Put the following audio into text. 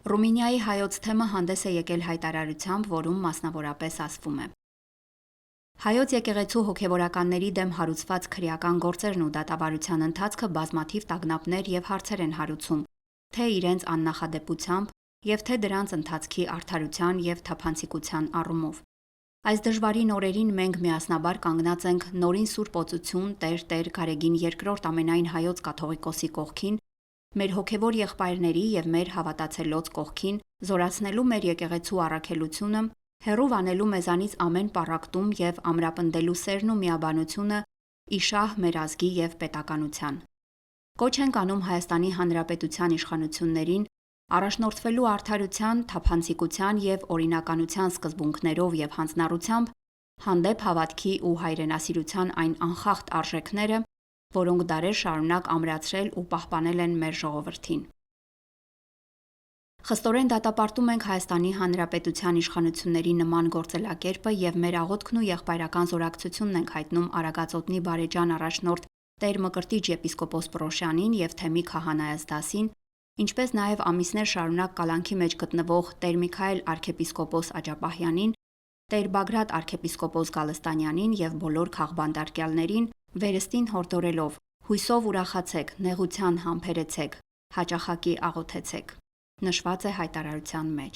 Ռումինիայի հայոց թեմը հանդես է եկել հայտարարությամբ, որում մասնավորապես ասվում է. Հայոց եկեղեցու հոգևորականների դեմ հարուցված քրեական գործերն ու դատավարության ընթացքը բազմաթիվ տագնապներ եւ հարցեր են հարուցում, թե իրենց աննախադեպությամբ եւ թե դրանց ընթացքի արդարության եւ թափանցիկության առումով։ Այս դժվարին օրերին մենք միասնաբար կանգնած ենք նորին Սուրբ Օծություն Տեր Գարեգին II ամենայն հայոց կաթողիկոսի կողքին, մեր հոգևոր եղբայրների եւ մեր հավատացելոց կողքին, զորացնելու մեր եկեղեցու առաքելությունը, հեռու անելու մեզանից ամեն պառակտում եւ ամրապնդելու սերն ու միաբանությունը ի շահ մեր ազգի եւ պետականության։ Կոչ ենք անում Հայաստանի Հանրապետության իշխանություններին առաջնորդվելու արդարության, թափանցիկության եւ օրինականության սկզբունքներով եւ հանձնառությամբ, հանդեպ հավատքի ու հայրենասիրության այն անխախտ արժեքները, որոնք դարեր շարունակ ամրացրել ու պահպանել են մեր ժողովրդին։ Խստորեն դատապարտում ենք Հայաստանի Հանրապետության իշխանությունների նման գործելակերպը եւ մեր աղոթքն ու եղբայրական զորակցությունն ենք հայտնում Արագածոտնի բարեջան առաջնորդ Տեր Մկրտիչ եպիսկոպոս Պռոշյանին եւ Թեմի քահանայաց դասին, ինչպես նաև ամիսներ շարունակ կալանքի մեջ գտնվող Տեր Միքայել arczepiskopos Աջապահյանին, Տեր Բագրատ arczepiskopos Գալստանյանին եւ բոլոր քաղբանդարկյալներին վերստին հորդորելով. հույսով ուրախացեք, նեղության համբերեցեք, հաճախակի աղոթեցեք, նշված է հայտարարության մեջ։